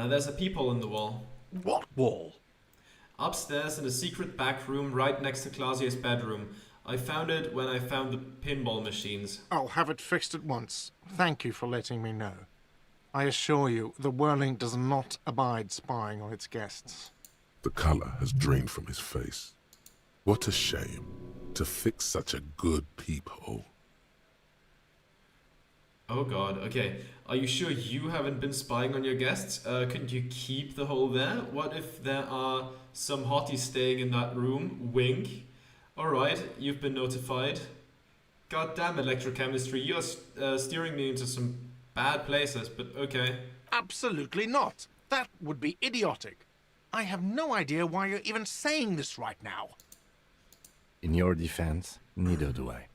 There's a peephole in the wall. What wall? Upstairs in a secret back room right next to Clausia's bedroom. I found it when I found the pinball machines. I'll have it fixed at once. Thank you for letting me know. I assure you, the Whirling does not abide spying on its guests. The color has drained from his face. What a shame to fix such a good peephole. Oh god, okay. Are you sure you haven't been spying on your guests? Couldn't you keep the hole there? What if there are some hotties staying in that room? Wink. Alright, you've been notified. Goddamn electrochemistry, you're steering me into some bad places, but okay. Absolutely not. That would be idiotic. I have no idea why you're even saying this right now. In your defense, neither do I.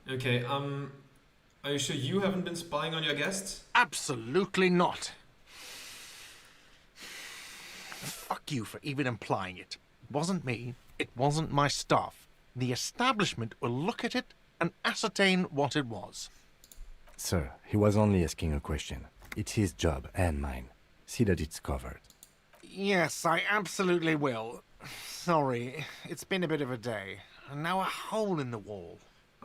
Okay, are you sure you haven't been spying on your guests? Absolutely not. Fuck you for even implying it. It wasn't me. It wasn't my staff. The establishment will look at it and ascertain what it was. Sir, he was only asking a question. It's his job and mine. See that it's covered. Yes, I absolutely will. Sorry, it's been a bit of a day. And now a hole in the wall.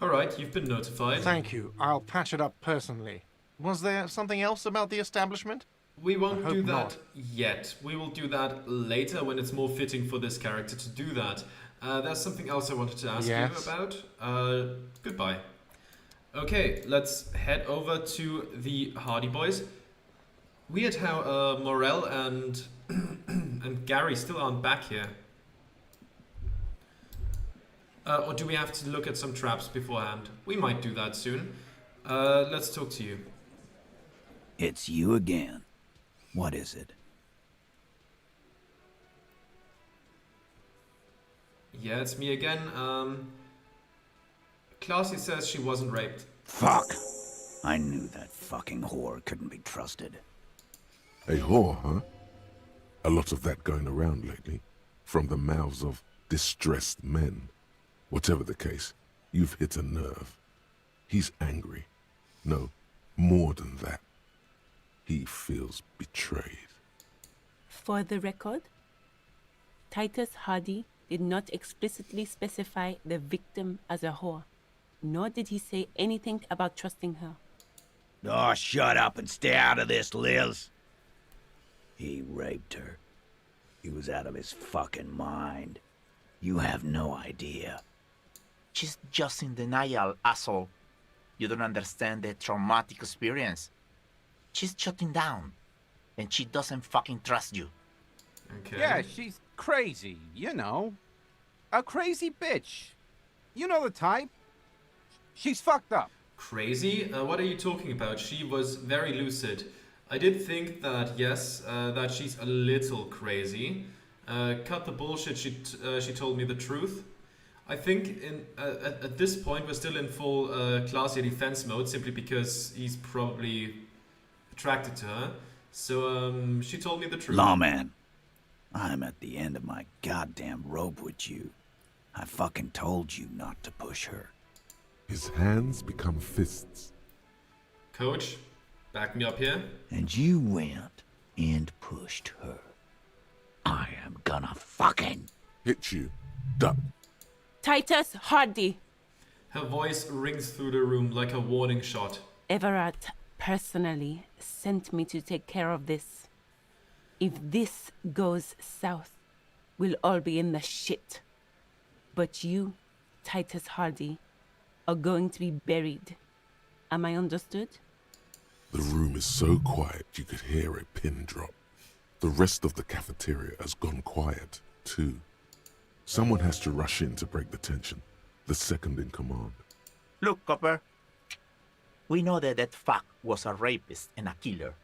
Alright, you've been notified. Thank you. I'll patch it up personally. Was there something else about the establishment? We won't do that not. yet. We will do that later when it's more fitting for this character to do that. There's something else I wanted to ask you about. Goodbye. Okay, let's head over to the Hardy Boys. Weird how Morel and and Gary still aren't back here. Or do we have to look at some traps beforehand? We might do that soon. Let's talk to you. It's you again. What is it? Yeah, it's me again. Clausia says she wasn't raped. Fuck! I knew that fucking whore couldn't be trusted. A whore, huh? A lot of that going around lately. From the mouths of distressed men. Whatever the case, you've hit a nerve. He's angry. No, more than that. He feels betrayed. For the record, Titus Hardy did not explicitly specify the victim as a whore, nor did he say anything about trusting her. Oh, shut up and stay out of this, Liz. He raped her. He was out of his fucking mind. You have no idea. She's just in denial, asshole. You don't understand the traumatic experience. She's shutting down, and she doesn't fucking trust you. Okay. Yeah, she's crazy, you know. A crazy bitch. You know the type. She's fucked up. Crazy? What are you talking about? She was very lucid. I did think that, yes, that she's a little crazy. Cut the bullshit, she told me the truth. I think at this point we're still in full Clausia defense mode, simply because he's probably attracted to her. So she told me the truth. Lawman, I'm at the end of my goddamn rope with you. I fucking told you not to push her. His hands become fists. Coach, back me up here. And you went and pushed her. I am gonna fucking... Hit you. Duck. Titus Hardy! Her voice rings through the room like a warning shot. Everett personally sent me to take care of this. If this goes south, we'll all be in the shit. But you, Titus Hardy, are going to be buried. Am I understood? The room is so quiet you could hear a pin drop. The rest of the cafeteria has gone quiet, too. Someone has to rush in to break the tension. The second in command. Look, Copper. We know that that fuck was a rapist and a killer.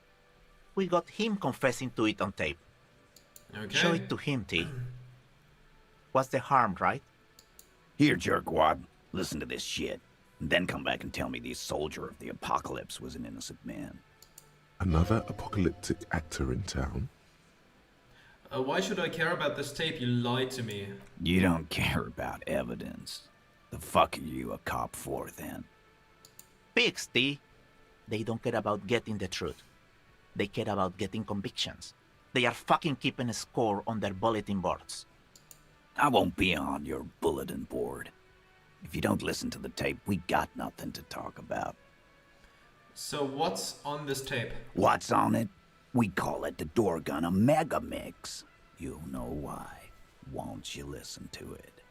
We got him confessing to it on tape. Okay. Show it to him, T. What's the harm, right? Here, jerkwad. Listen to this shit. And then come back and tell me the soldier of the apocalypse was an innocent man. Another apocalyptic actor in town? Why should I care about this tape? You lied to me. You don't care about evidence. The fuck are you a cop for, then? Pigs, T. They don't care about getting the truth. They care about getting convictions. They are fucking keeping a score on their bulletin boards. I won't be on your bulletin board. If you don't listen to the tape, we got nothing to talk about. So what's on this tape? What's on it? We call it the door gun a mega mix. You'll know why once you listen to it.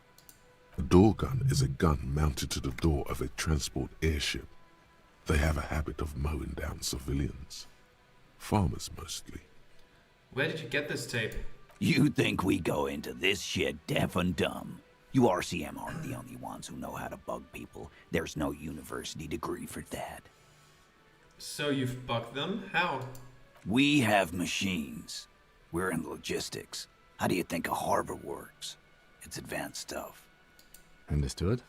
A door gun is a gun mounted to the door of a transport airship. They have a habit of mowing down civilians. Farmers mostly. Where did you get this tape? You think we go into this shit deaf and dumb? You RCM aren't the only ones who know how to bug people. There's no university degree for that. So you've bugged them? How? We have machines. We're in logistics. How do you think a harbor works? It's advanced stuff. Understood?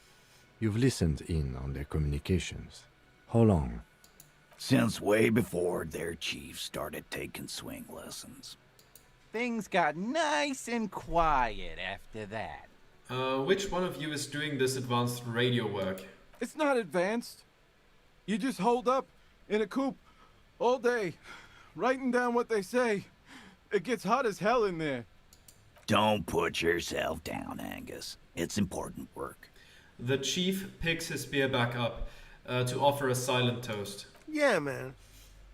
You've listened in on their communications. How long? Since way before their chief started taking swing lessons. Things got nice and quiet after that. Which one of you is doing this advanced radio work? It's not advanced. You just hold up in a coop all day, writing down what they say. It gets hot as hell in there. Don't put yourself down, Angus. It's important work. The chief picks his beer back up to offer a silent toast. Yeah, man.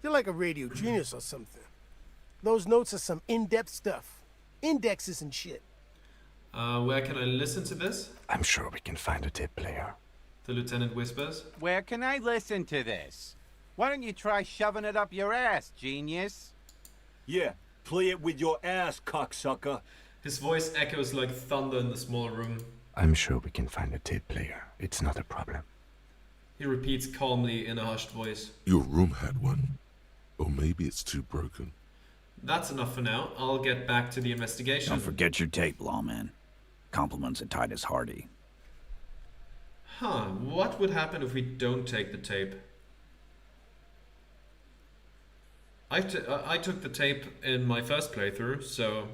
You're like a radio genius or something. Those notes are some in-depth stuff. Indexes and shit. Where can I listen to this? I'm sure we can find a tape player. The lieutenant whispers. Where can I listen to this? Why don't you try shoving it up your ass, genius? Yeah, play it with your ass, cocksucker. His voice echoes like thunder in the small room. I'm sure we can find a tape player. It's not a problem. He repeats calmly in a hushed voice. Your room had one. Or maybe it's too broken. That's enough for now. I'll get back to the investigation. Don't forget your tape, lawman. Compliments of Titus Hardy. Huh, what would happen if we don't take the tape? I took the tape in my first playthrough, so...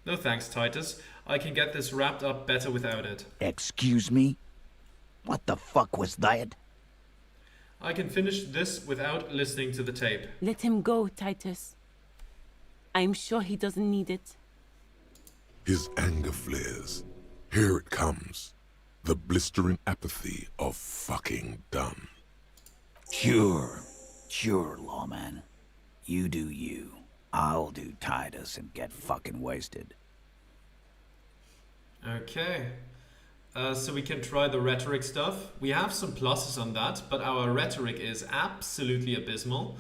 No thanks, Titus. I can get this wrapped up better without it. Excuse me? What the fuck was that? I can finish this without listening to the tape. Let him go, Titus. I'm sure he doesn't need it. His anger flares. Here it comes. The blistering apathy of fucking done. Sure, lawman. You do you. I'll do Titus and get fucking wasted. Okay. So we can try the rhetoric stuff. We have some pluses on that, but our rhetoric is absolutely abysmal.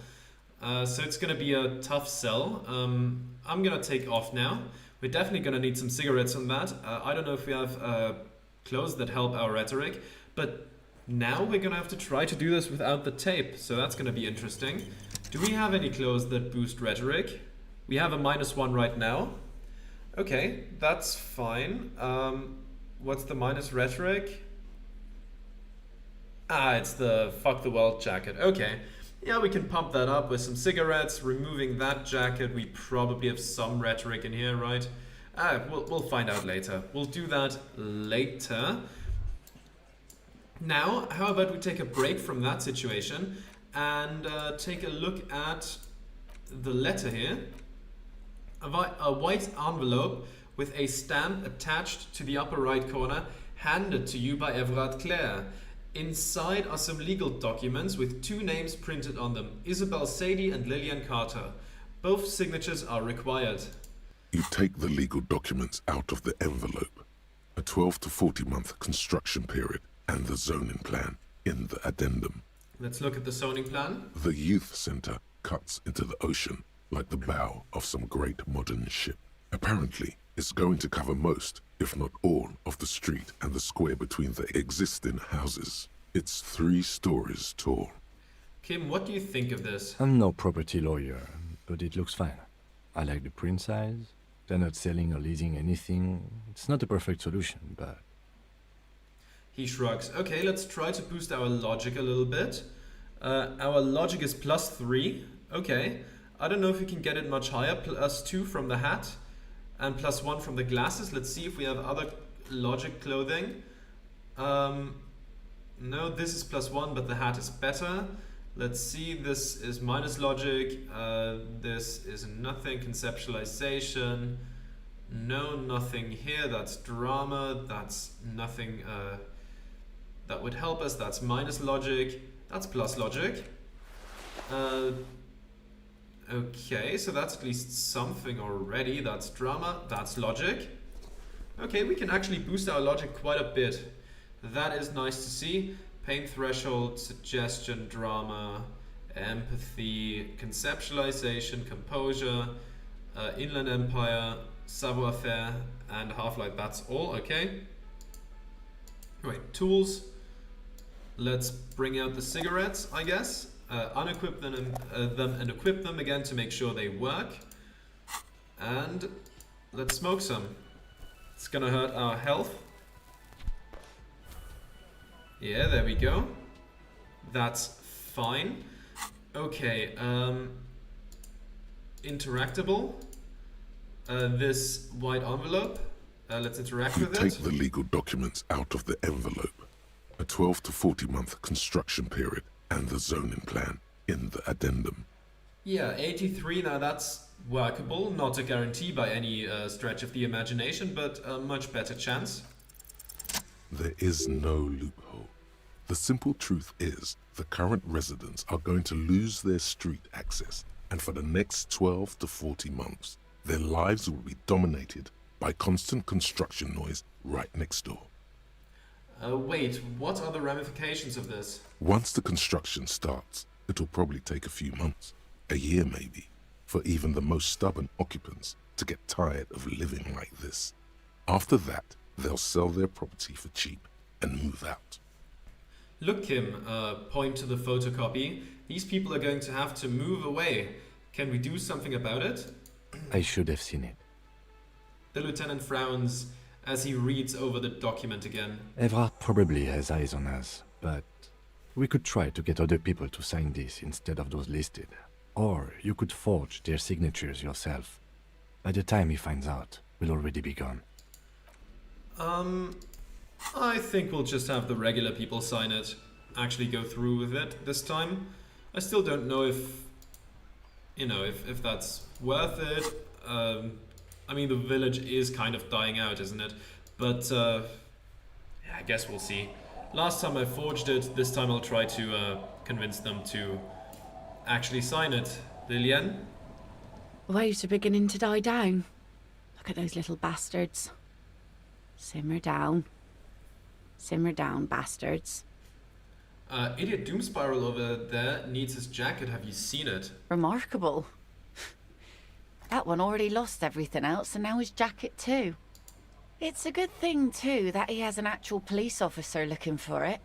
So it's gonna be a tough sell. I'm gonna take off now. We're definitely gonna need some cigarettes on that. I don't know if we have clothes that help our rhetoric, but now we're gonna have to try to do this without the tape. So that's gonna be interesting. Do we have any clothes that boost rhetoric? We have a -1 right now. Okay, that's fine. What's the minus rhetoric? It's the fuck the world jacket. Okay. Yeah, we can pump that up with some cigarettes. Removing that jacket, we probably have some rhetoric in here, right? We'll find out later. We'll do that later. Now, how about we take a break from that situation and take a look at the letter here. A white envelope with a stamp attached to the upper right corner, handed to you by Everard Clare. Inside are some legal documents with 2 names printed on them, Isabel Sadie and Lillian Carter. Both signatures are required. You take the legal documents out of the envelope. A 12 to 40 month construction period and the zoning plan in the addendum. Let's look at the zoning plan. The youth center cuts into the ocean like the bow of some great modern ship. Apparently, it's going to cover most, if not all, of the street and the square between the existing houses. It's 3 stories tall. Kim, what do you think of this? I'm no property lawyer, but it looks fine. I like the print size. They're not selling or leasing anything. It's not a perfect solution, but... He shrugs. Okay, let's try to boost our logic a little bit. Our logic is +3. Okay. I don't know if we can get it much higher. +2 from the hat and +1 from the glasses. Let's see if we have other logic clothing. No, this is +1, but the hat is better. Let's see, this is minus logic, this is nothing, conceptualization, no, nothing here, that's drama, that's nothing that would help us, that's minus logic, that's plus logic. Okay, so that's at least something already, that's drama, that's logic. Okay, we can actually boost our logic quite a bit. That is nice to see. Pain threshold, suggestion, drama, empathy, conceptualization, composure, Inland Empire, savoir-faire, and Half-Life. That's all, okay. Right, tools. Let's bring out the cigarettes, I guess. Unequip them and equip them again to make sure they work. And let's smoke some. It's gonna hurt our health. Yeah, there we go. That's fine. Okay, interactable. This white envelope. Let's interact with it. Take the legal documents out of the envelope. A 12 to 40 month construction period and the zoning plan in the addendum. Yeah, 83, now that's workable. Not a guarantee by any stretch of the imagination, but a much better chance. There is no loophole. The simple truth is the current residents are going to lose their street access, and for the next 12 to 40 months, their lives will be dominated by constant construction noise right next door. Wait, what are the ramifications of this? Once the construction starts, it'll probably take a few months, a year maybe, for even the most stubborn occupants to get tired of living like this. After that, they'll sell their property for cheap and move out. Look, Kim, point to the photocopy. These people are going to have to move away. Can we do something about it? I should have seen it. The lieutenant frowns as he reads over the document again. Evrard probably has eyes on us, but we could try to get other people to sign this instead of those listed. Or you could forge their signatures yourself. By the time he finds out, we'll already be gone. I think we'll just have the regular people sign it. Actually go through with it this time. I still don't know if that's worth it. I mean, the village is kind of dying out, isn't it? But, yeah, I guess we'll see. Last time I forged it, this time I'll try to convince them to actually sign it. Lillian? Waves are beginning to die down. Look at those little bastards. Simmer down. Simmer down, bastards. Idiot Doom Spiral over there needs his jacket. Have you seen it? Remarkable. That one already lost everything else, and now his jacket too. It's a good thing, too, that he has an actual police officer looking for it.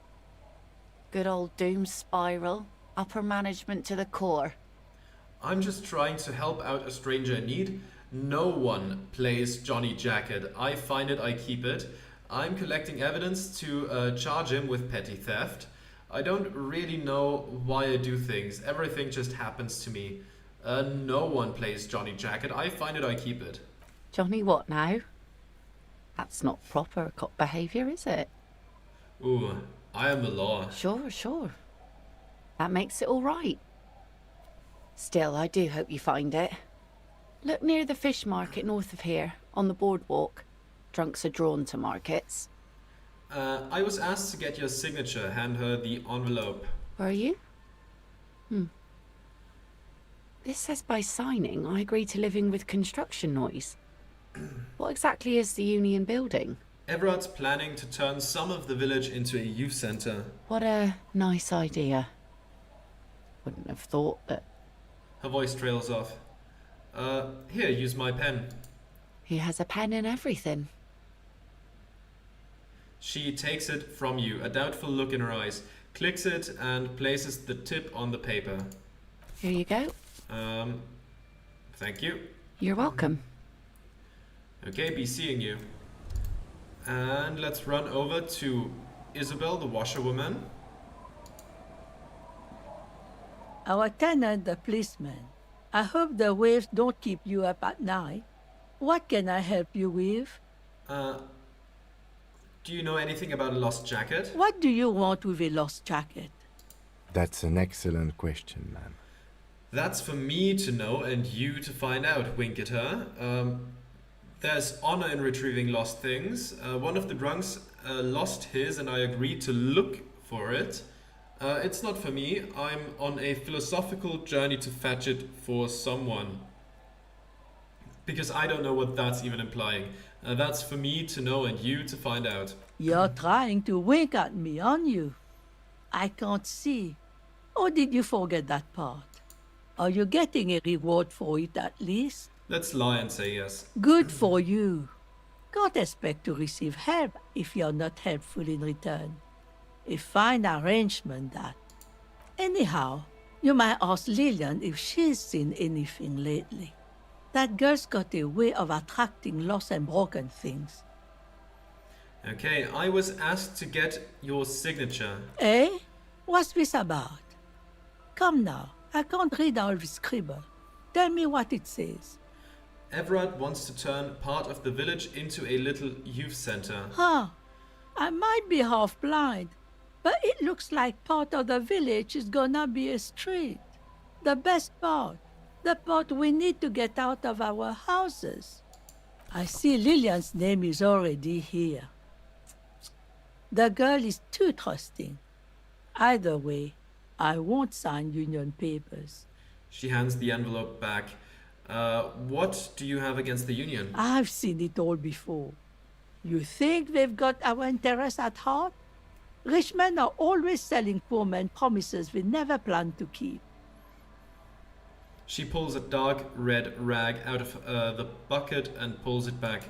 Good old Doom Spiral. Upper management to the core. I'm just trying to help out a stranger in need. No one plays Johnny Jacket. I find it, I keep it. I'm collecting evidence to charge him with petty theft. I don't really know why I do things. Everything just happens to me. No one plays Johnny Jacket. I find it, I keep it. Johnny what now? That's not proper cop behaviour, is it? Ooh, I am the law. Sure, sure. That makes it all right. Still, I do hope you find it. Look near the fish market north of here, on the boardwalk. Drunks are drawn to markets. I was asked to get your signature. Hand her the envelope. Were you? This says by signing, I agree to living with construction noise. What exactly is the Union building? Everard's planning to turn some of the village into a youth centre. What a nice idea. Wouldn't have thought that... Her voice trails off. Here, use my pen. He has a pen and everything. She takes it from you, a doubtful look in her eyes, clicks it and places the tip on the paper. Here you go. Thank you. You're welcome. Okay, be seeing you. And let's run over to Isabel, the washerwoman. Our tenant, the policeman. I hope the waves don't keep you up at night. What can I help you with? Do you know anything about a lost jacket? What do you want with a lost jacket? That's an excellent question, ma'am. That's for me to know and you to find out, wink at her. There's honor in retrieving lost things. One of the drunks lost his and I agreed to look for it. It's not for me. I'm on a philosophical journey to fetch it for someone. Because I don't know what that's even implying. That's for me to know and you to find out. You're trying to wink at me, aren't you? I can't see. Or did you forget that part? Are you getting a reward for it at least? Let's lie and say yes. Good for you. Can't expect to receive help if you're not helpful in return. A fine arrangement, that. Anyhow, you might ask Lillian if she's seen anything lately. That girl's got a way of attracting lost and broken things. Okay, I was asked to get your signature. Eh? What's this about? Come now, I can't read all this scribble. Tell me what it says. Everard wants to turn part of the village into a little youth center. Huh. I might be half blind, but it looks like part of the village is gonna be a street. The best part. The part we need to get out of our houses. I see Lillian's name is already here. The girl is too trusting. Either way, I won't sign union papers. She hands the envelope back. What do you have against the union? I've seen it all before. You think they've got our interests at heart? Rich men are always selling poor men promises they never plan to keep. She pulls a dark red rag out of the bucket and pulls it back.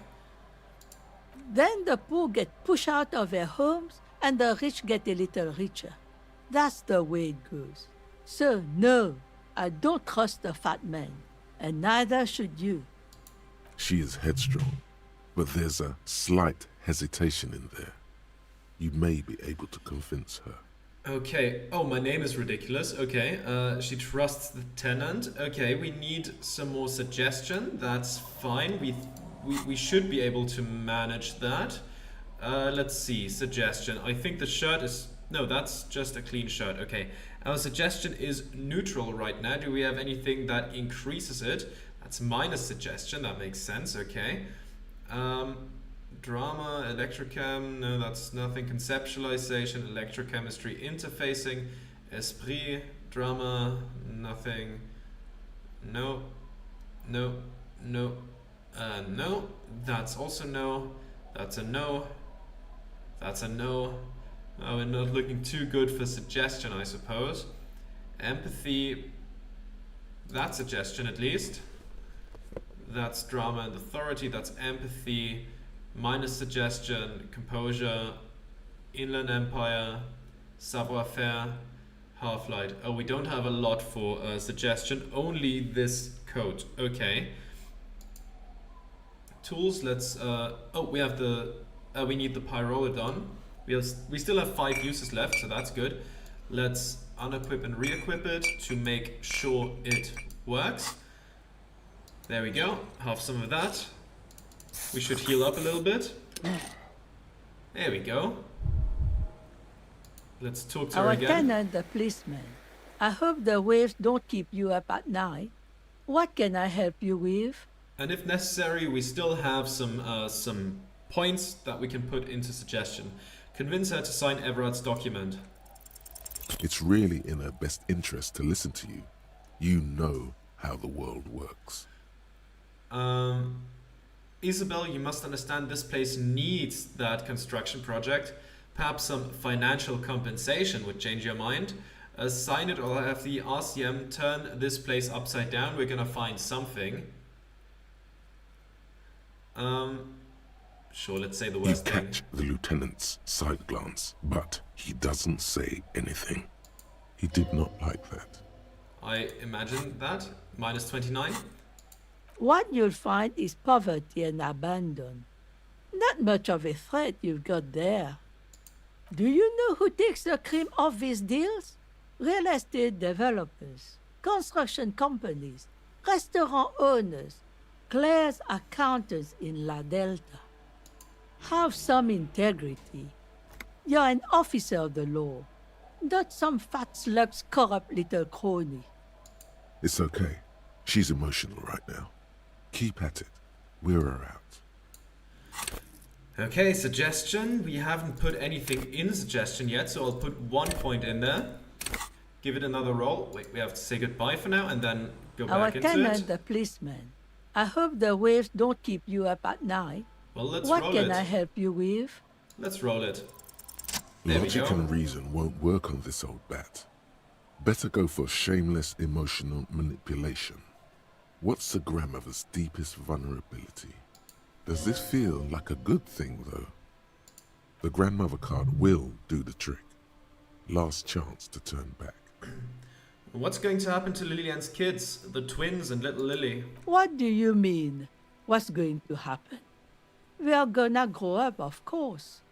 Then the poor get pushed out of their homes and the rich get a little richer. That's the way it goes. So, no, I don't trust the fat man, and neither should you. She is headstrong, but there's a slight hesitation in there. You may be able to convince her. Okay. Oh, my name is ridiculous. Okay. She trusts the tenant. Okay, we need some more suggestion. That's fine. We should be able to manage that. Let's see. Suggestion. I think the shirt is... No, that's just a clean shirt. Okay. Our suggestion is neutral right now. Do we have anything that increases it? That's minus suggestion. That makes sense. Okay. Drama, electrochem, no, that's nothing. Conceptualization, electrochemistry, interfacing, esprit, drama, nothing. No, no, no, no. That's also no. That's a no. That's a no. Oh, we're not looking too good for suggestion, I suppose. Empathy, that's suggestion at least. That's drama and authority, that's empathy. Minus suggestion, composure, Inland Empire, savoir-faire, half-light. Oh, we don't have a lot for suggestion, only this code. Okay. Tools, let's... oh, we have the... we need the pyrolidon. We still have 5 uses left, so that's good. Let's unequip and re-equip it to make sure it works. There we go. Have some of that. We should heal up a little bit. There we go. Let's talk to her Our again. tenant, the policeman. I hope the waves don't keep you up at night. What can I help you with? And if necessary, we still have some points that we can put into suggestion. Convince her to sign Everard's document. It's really in her best interest to listen to you. You know how the world works. Isabel, you must understand this place needs that construction project. Perhaps some financial compensation would change your mind. Sign it or have the RCM turn this place upside down. We're gonna find something. Sure, let's say the You worst thing. catch the lieutenant's side glance, but he doesn't say anything. He did not like that. I imagine that. Minus 29. What you'll find is poverty and abandon. Not much of a threat you've got there. Do you know who takes the cream off these deals? Real estate developers, construction companies, restaurant owners, Claire's accountants in La Delta. Have some integrity. You're an officer of the law. That's some fat slug's corrupt little crony. It's okay. She's emotional right now. Keep at it. We're her out. Okay, suggestion. We haven't put anything in suggestion yet, so I'll put 1 point in there. Give it another roll. Wait, we have to say goodbye for now and then go Our back into tenant, it. the policeman. I hope the waves don't keep you up at night. Well, let's What roll can it. I help you with? Let's roll it. There we Logic go. and reason won't work on this old bat. Better go for shameless emotional manipulation. What's the grandmother's deepest vulnerability? Does this feel like a good thing, though? The grandmother card will do the trick. Last chance to turn back. What's going to happen to Lillian's kids? The twins and little Lily? What do you mean? What's going to happen? We are gonna grow up, of course.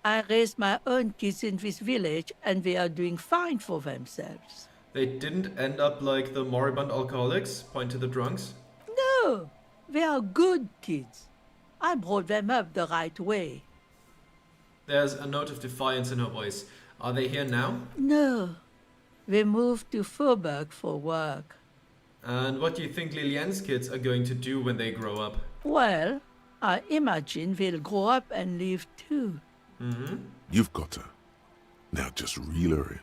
I raised my own kids in this village and they are doing fine for themselves. They didn't end up like the moribund alcoholics? Point to the drunks? No, they are good kids. I brought them up the right way. There's a note of defiance in her voice. Are they here now? No, they moved to Faubourg for work. And what do you think Lilian's kids are going to do when they grow up? Well, I imagine they'll grow up and leave too. Mm-hmm. You've got her. Now just reel her in.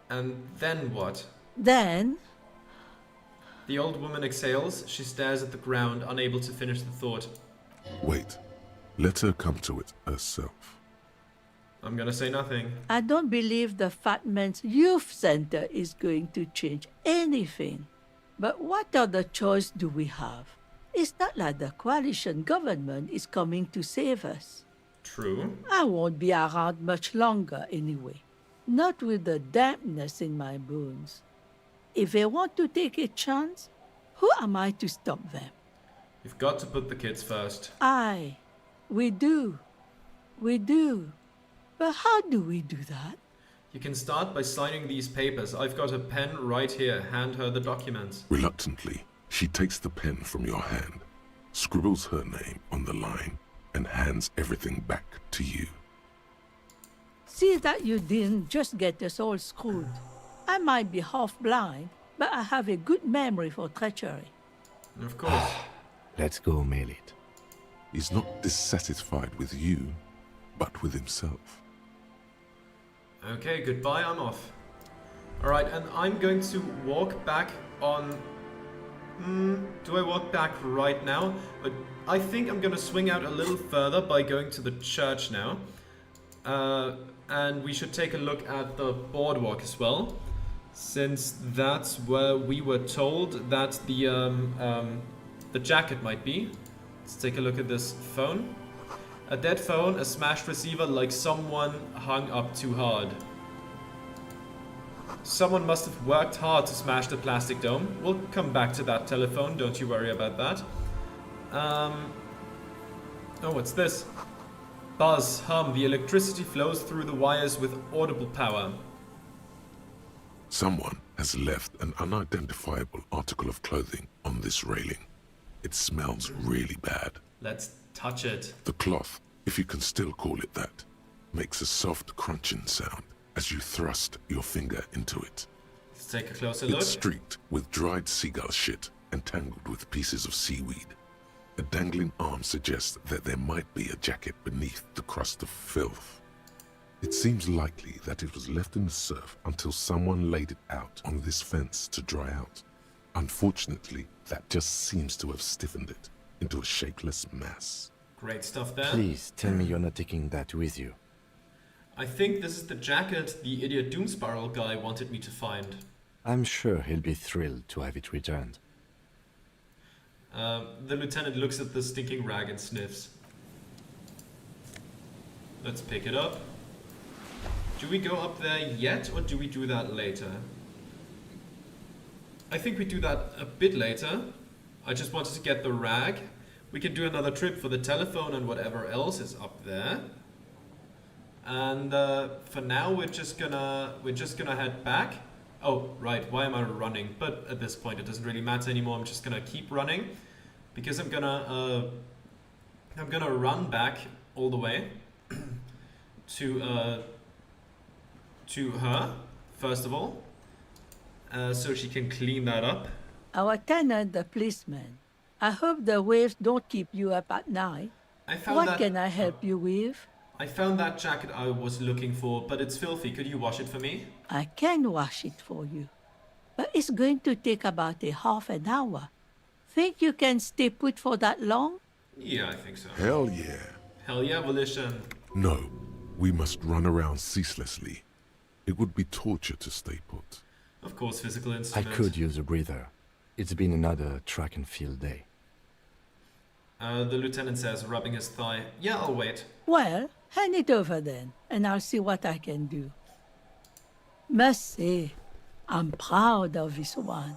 And then what? Then, The old woman exhales. She stares at the ground, unable to finish the thought. Wait. Let her come to it herself. I'm gonna say nothing. I don't believe the Fat Man's Youth Center is going to change anything. But what other choice do we have? It's not like the coalition government is coming to save us. True. I won't be around much longer anyway. Not with the dampness in my bones. If they want to take a chance, who am I to stop them? You've got to put the kids first. Aye, we do. We do. But how do we do that? You can start by signing these papers. I've got a pen right here. Hand her the documents. Reluctantly, she takes the pen from your hand, scribbles her name on the line, and hands everything back to you. See that you didn't just get us all screwed. I might be half blind, but I have a good memory for treachery. Of course. Let's go mail it. He's not dissatisfied with you, but with himself. Okay, goodbye, I'm off. Alright, and I'm going to walk back on... do I walk back right now? But I think I'm gonna swing out a little further by going to the church now. And we should take a look at the boardwalk as well, since that's where we were told that the jacket might be. Let's take a look at this phone. A dead phone, a smashed receiver, like someone hung up too hard. Someone must have worked hard to smash the plastic dome. We'll come back to that telephone, don't you worry about that. Oh, what's this? Buzz, hum, the electricity flows through the wires with audible power. Someone has left an unidentifiable article of clothing on this railing. It smells really bad. Let's touch it. The cloth, if you can still call it that, makes a soft crunching sound as you thrust your finger into it. Let's take a closer look. It's streaked with dried seagull shit and tangled with pieces of seaweed. A dangling arm suggests that there might be a jacket beneath the crust of filth. It seems likely that it was left in the surf until someone laid it out on this fence to dry out. Unfortunately, that just seems to have stiffened it into a shapeless mass. Great stuff there. Please tell me you're not taking that with you. I think this is the jacket the idiot Doomspiral guy wanted me to find. I'm sure he'll be thrilled to have it returned. The lieutenant looks at the stinking rag and sniffs. Let's pick it up. Do we go up there yet, or do we do that later? I think we do that a bit later. I just wanted to get the rag. We can do another trip for the telephone and whatever else is up there. And for now, we're just gonna head back. Oh, right. Why am I running? But at this point, it doesn't really matter anymore. I'm just gonna keep running because I'm gonna run back all the way to her. first of all, so she can clean that up. Our tenant, the policeman. I hope the waves don't keep you up at night. I found What that, can I help you with? I found that jacket I was looking for, but it's filthy. Could you wash it for me? I can wash it for you. But it's going to take about a half an hour. Think you can stay put for that long? Yeah, I think so. Hell yeah. Hell yeah, Volition. No, we must run around ceaselessly. It would be torture to stay put. Of course, physical I instrument. could use a breather. It's been another track and field day. The lieutenant says, rubbing his thigh. Yeah, I'll wait. Well, hand it over then, and I'll see what I can do. Must say, I'm proud of this one.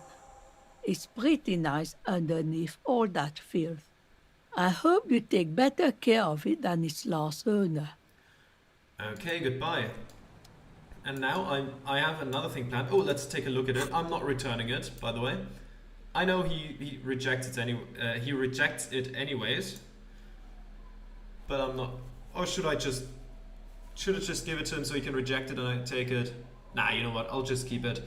It's pretty nice underneath all that filth. I hope you take better care of it than its last owner. Okay, goodbye. And now I have another thing planned. Oh, let's take a look at it. I'm not returning it, by the way. I know he rejects it anyways. But I'm not. Or should I just give it to him so he can reject it and I take it? Nah, you know what? I'll just keep it.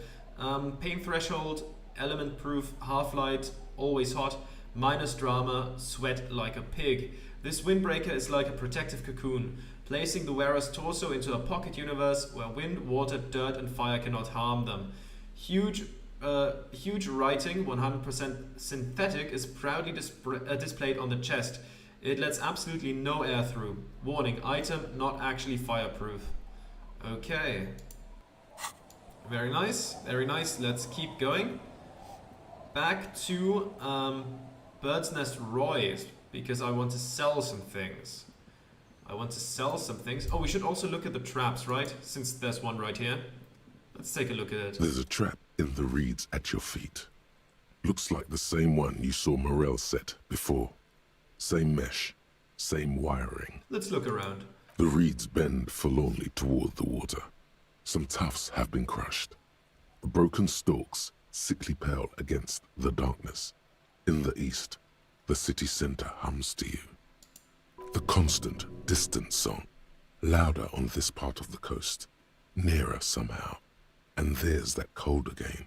Pain threshold, element proof, half-light, always hot, minus drama, sweat like a pig. This windbreaker is like a protective cocoon, placing the wearer's torso into a pocket universe where wind, water, dirt and fire cannot harm them. Huge writing, 100% synthetic, is proudly displayed on the chest. It lets absolutely no air through. Warning, item not actually fireproof. Okay. Very nice, very nice. Let's keep going. Back to Bird's Nest Roy's, because I want to sell some things. Oh, we should also look at the traps, right? Since there's one right here. Let's take a look at it. There's a trap in the reeds at your feet. Looks like the same one you saw Morel set before. Same mesh, same wiring. Let's look around. The reeds bend forlornly toward the water. Some tufts have been crushed. The broken stalks sickly pale against the darkness. In the east, the city center hums to you. The constant, distant song, louder on this part of the coast, nearer somehow. And there's that cold again.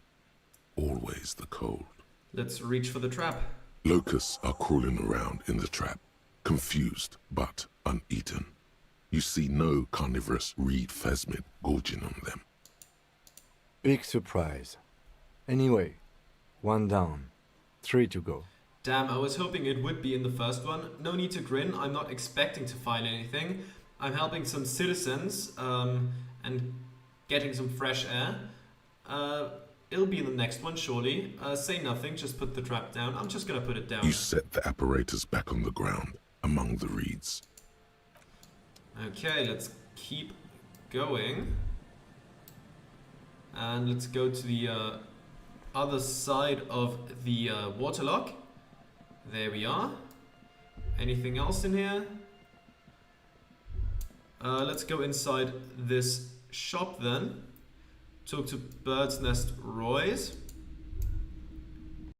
Always the cold. Let's reach for the trap. Locusts are crawling around in the trap, confused but uneaten. You see no carnivorous reed phasmid gorging on them. Big surprise. Anyway, 1 down, 3 to go. Damn, I was hoping it would be in the first one. No need to grin, I'm not expecting to find anything. I'm helping some citizens and getting some fresh air. It'll be in the next one, surely. Say nothing, just put the trap down. I'm just gonna put it down. You set the apparatus back on the ground, among the reeds. Okay, let's keep going. And let's go to the other side of the waterlock. There we are. Anything else in here? Let's go inside this shop then. Talk to Bird's Nest Roy's.